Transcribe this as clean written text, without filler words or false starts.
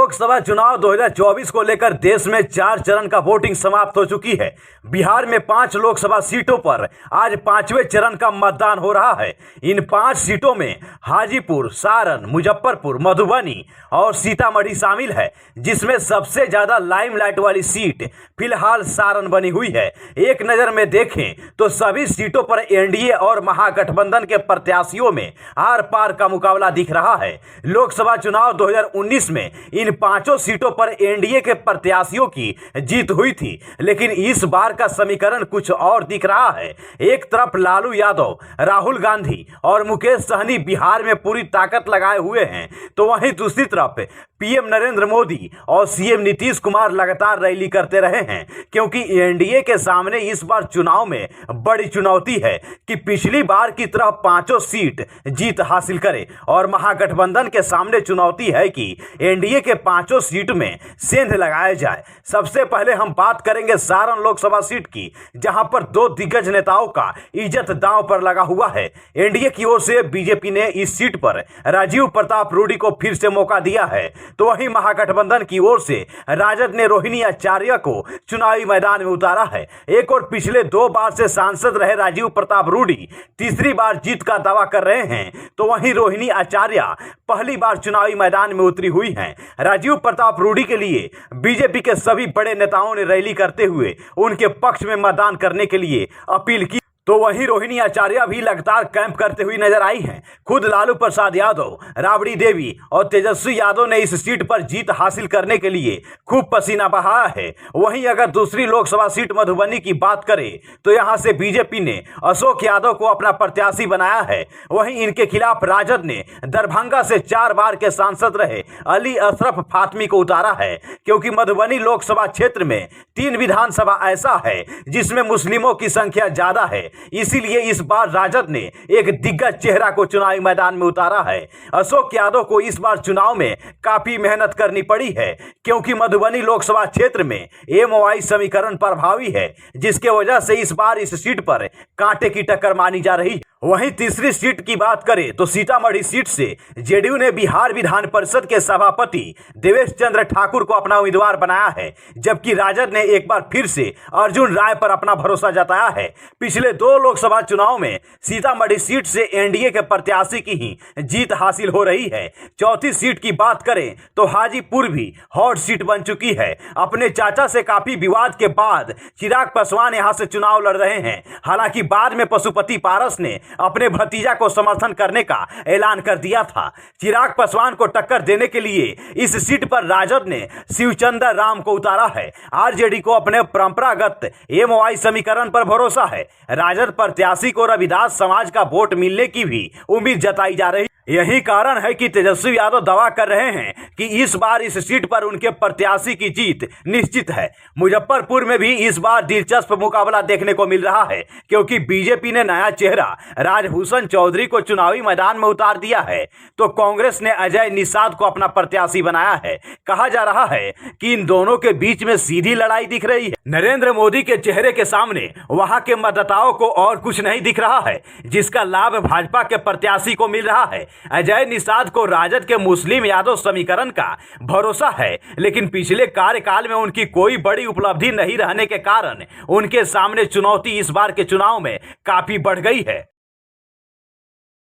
लोकसभा चुनाव 2024 को लेकर देश में 4 चरण का वोटिंग समाप्त हो चुकी है। बिहार में 5 लोकसभा सीटों पर आज 5वें चरण का मतदान हो रहा है। इन 5 सीटों में हाजीपुर, सारण, मुजफ्फरपुर, मधुबनी और सीतामढ़ी शामिल है, जिसमें सबसे ज्यादा लाइमलाइट वाली सीट फिलहाल सारण बनी हुई है। एक नजर में देखें तो सभी सीटों पर एनडीए और महागठबंधन के प्रत्याशियों में आर पार का मुकाबला दिख रहा है। लोकसभा चुनाव 2019 में इन 5 सीटों पर एनडीए के प्रत्याशियों की जीत हुई थी, लेकिन इस बार का समीकरण कुछ और दिख रहा है। एक तरफ लालू यादव, राहुल गांधी और मुकेश सहनी बिहार में पूरी ताकत लगाए हुए हैं, तो वहीं दूसरी तरफ पीएम नरेंद्र मोदी और सीएम नीतीश कुमार लगातार रैली करते रहे हैं, क्योंकि एनडीए के सामने इस बार चुनाव में बड़ी चुनौती है कि पिछली बार की तरह 5 सीट जीत हासिल करे, और महागठबंधन के सामने चुनौती है कि एनडीए के 5 सीट में सेंध लगाया जाए। सबसे पहले हम बात करेंगे सारण लोकसभा सीट की, जहां पर 2 दिग्गज नेताओं का इज्जत दांव पर लगा हुआ है। एनडीए की ओर से बीजेपी ने इस सीट पर राजीव प्रताप रूडी को फिर से मौका दिया है, तो वहीं महागठबंधन की ओर से राजद ने रोहिणी आचार्य को चुनावी मैदान में उतारा है। एक और पिछले 2 बार से सांसद रहे राजीव प्रताप रूडी तीसरी बार जीत का दावा कर रहे हैं, तो वहीं रोहिणी आचार्य पहली बार चुनावी मैदान में उतरी हुई हैं। राजीव प्रताप रूडी के लिए बीजेपी के सभी बड़े नेताओं ने रैली करते हुए उनके पक्ष में मतदान करने के लिए अपील की, तो वहीं रोहिणी आचार्य भी लगातार कैंप करते हुए नजर आई हैं। खुद लालू प्रसाद यादव, राबड़ी देवी और तेजस्वी यादव ने इस सीट पर जीत हासिल करने के लिए खूब पसीना बहाया है। वहीं अगर दूसरी लोकसभा सीट मधुबनी की बात करें तो यहां से बीजेपी ने अशोक यादव को अपना प्रत्याशी बनाया है। वहीं इनके खिलाफ राजद ने दरभंगा से 4 बार के सांसद रहे अली अशरफ फातमी को उतारा है, क्योंकि मधुबनी लोकसभा क्षेत्र में 3 विधानसभा ऐसा है जिसमें मुस्लिमों की संख्या ज्यादा है। इसीलिए इस बार राजद ने एक दिग्गज चेहरा को चुनावी मैदान में उतारा है। अशोक यादव को इस बार चुनाव में काफी मेहनत करनी पड़ी है, क्योंकि मधुबनी लोकसभा क्षेत्र में एमओआई समीकरण प्रभावी है, जिसके वजह से इस बार इस सीट पर कांटे की टक्कर मानी जा रही है। वहीं तीसरी सीट की बात करें तो सीतामढ़ी सीट से जेडीयू ने बिहार विधान परिषद के सभापति देवेश चंद्र ठाकुर को अपना उम्मीदवार बनाया है, जबकि राजद ने एक बार फिर से अर्जुन राय पर अपना भरोसा जताया है। पिछले 2 लोकसभा चुनाव में सीतामढ़ी सीट से एनडीए के प्रत्याशी की ही जीत हासिल हो रही है। चौथी सीट की बात करें तो हाजीपुर भी हॉट सीट बन चुकी है। अपने चाचा से काफी विवाद के बाद चिराग पासवान यहां से चुनाव लड़ रहे हैं। हालांकि बाद में पशुपति पारस ने अपने भतीजा को समर्थन करने का ऐलान कर दिया था। चिराग पासवान को टक्कर देने के लिए इस सीट पर राजद ने शिवचंद्र राम को उतारा है। आरजेडी को अपने परंपरागत एमओआई समीकरण पर भरोसा है। राजद प्रत्याशी को रविदास समाज का वोट मिलने की भी उम्मीद जताई जा रही है। यही कारण है कि तेजस्वी यादव दावा कर रहे हैं कि इस बार इस सीट पर उनके प्रत्याशी की जीत निश्चित है। मुजफ्फरपुर में भी इस बार दिलचस्प मुकाबला देखने को मिल रहा है, क्योंकि बीजेपी ने नया चेहरा राजभूषण चौधरी को चुनावी मैदान में उतार दिया है, तो कांग्रेस ने अजय निषाद को अपना प्रत्याशी बनाया है। कहा जा रहा है कि इन दोनों के बीच में सीधी लड़ाई दिख रही है। नरेंद्र मोदी के चेहरे के सामने वहां के मतदाताओं को और कुछ नहीं दिख रहा है, जिसका लाभ भाजपा के प्रत्याशी को मिल रहा है। अजय निषाद को राजद के मुस्लिम यादव समीकरण का भरोसा है, लेकिन पिछले कार्यकाल में उनकी कोई बड़ी उपलब्धि नहीं रहने के कारण उनके सामने चुनौती इस बार के चुनाव में काफी बढ़ गई है।